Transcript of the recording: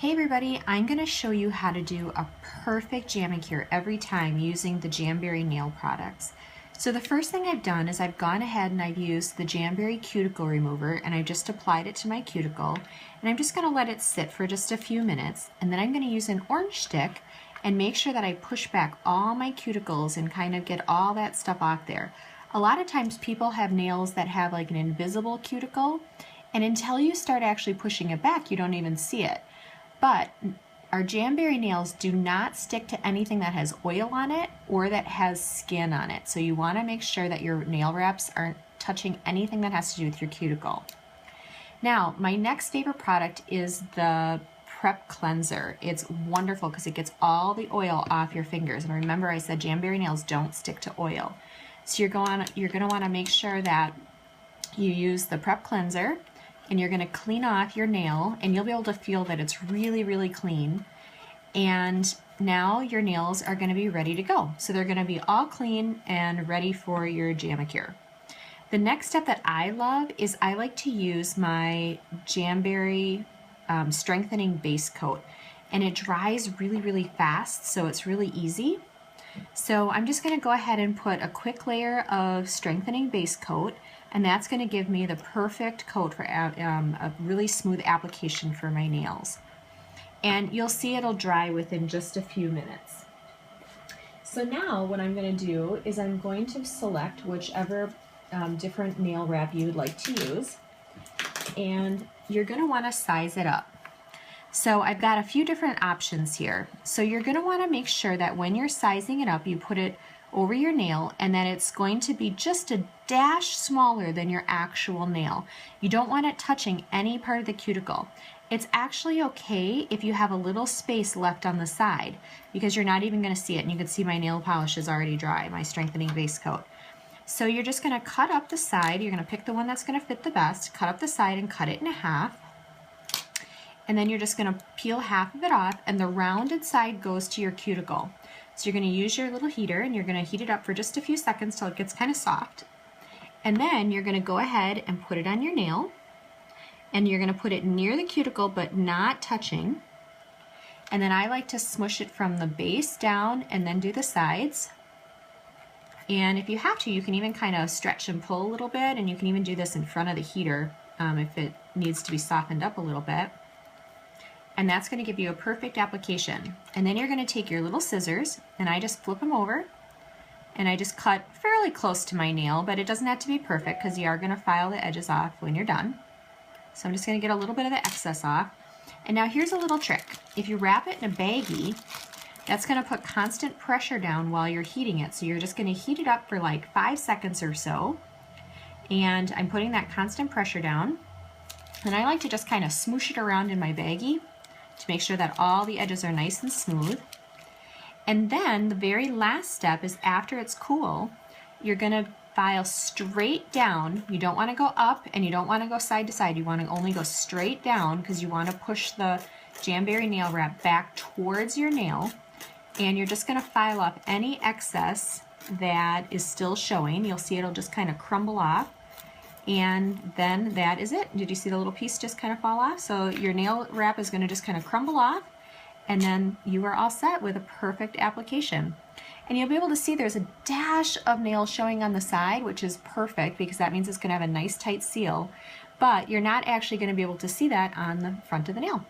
Hey everybody, I'm going to show you how to do a perfect manicure every time using the Jamberry nail products. So the first thing I've done is I've gone ahead and I've used the Jamberry cuticle remover and I've just applied it to my cuticle, and I'm just going to let it sit for just a few minutes, and then I'm going to use an orange stick and make sure that I push back all my cuticles and kind of get all that stuff off there. A lot of times people have nails that have like an invisible cuticle, and until you start actually pushing it back you don't even see it. But our Jamberry nails do not stick to anything that has oil on it or that has skin on it. So you want to make sure that your nail wraps aren't touching anything that has to do with your cuticle. Now, my next favorite product is the Prep Cleanser. It's wonderful because it gets all the oil off your fingers. And remember, I said Jamberry nails don't stick to oil. So you're going to want to make sure that you use the Prep Cleanser, and you're going to clean off your nail, and you'll be able to feel that it's really, really clean. And now your nails are going to be ready to go. So they're going to be all clean and ready for your manicure. The next step that I love is I like to use my Jamberry strengthening base coat, and it dries really, really fast, so it's really easy. So I'm just going to go ahead and put a quick layer of strengthening base coat, and that's going to give me the perfect coat for a really smooth application for my nails. And you'll see it'll dry within just a few minutes. So now what I'm going to do is I'm going to select whichever different nail wrap you would like to use, and you're going to want to size it up. So I've got a few different options here. So you're going to want to make sure that when you're sizing it up, you put it over your nail and that it's going to be just a dash smaller than your actual nail. You don't want it touching any part of the cuticle. It's actually okay if you have a little space left on the side, because you're not even going to see it. And you can see my nail polish is already dry, my strengthening base coat. So you're just going to cut up the side. You're going to pick the one that's going to fit the best, cut up the side and cut it in half. And then you're just going to peel half of it off, and the rounded side goes to your cuticle. So you're going to use your little heater and you're going to heat it up for just a few seconds till it gets kind of soft. And then you're going to go ahead and put it on your nail, and you're going to put it near the cuticle but not touching. And then I like to smush it from the base down and then do the sides. And if you have to, you can even kind of stretch and pull a little bit, and you can even do this in front of the heater if it needs to be softened up a little bit. And that's going to give you a perfect application. And then you're going to take your little scissors, and I just flip them over, and I just cut fairly close to my nail, but it doesn't have to be perfect because you are going to file the edges off when you're done. So I'm just going to get a little bit of the excess off. And now here's a little trick. If you wrap it in a baggie, that's going to put constant pressure down while you're heating it. So you're just going to heat it up for like 5 seconds or so. And I'm putting that constant pressure down. And I like to just kind of smoosh it around in my baggie to make sure that all the edges are nice and smooth. And then the very last step is, after it's cool, you're going to file straight down. You don't want to go up and you don't want to go side to side. You want to only go straight down because you want to push the Jamberry nail wrap back towards your nail. And you're just going to file off any excess that is still showing. You'll see it'll just kind of crumble off. And then that is it. Did you see the little piece just kind of fall off? So your nail wrap is going to just kind of crumble off, and then you are all set with a perfect application. And you'll be able to see there's a dash of nail showing on the side, which is perfect because that means it's going to have a nice tight seal, but you're not actually going to be able to see that on the front of the nail.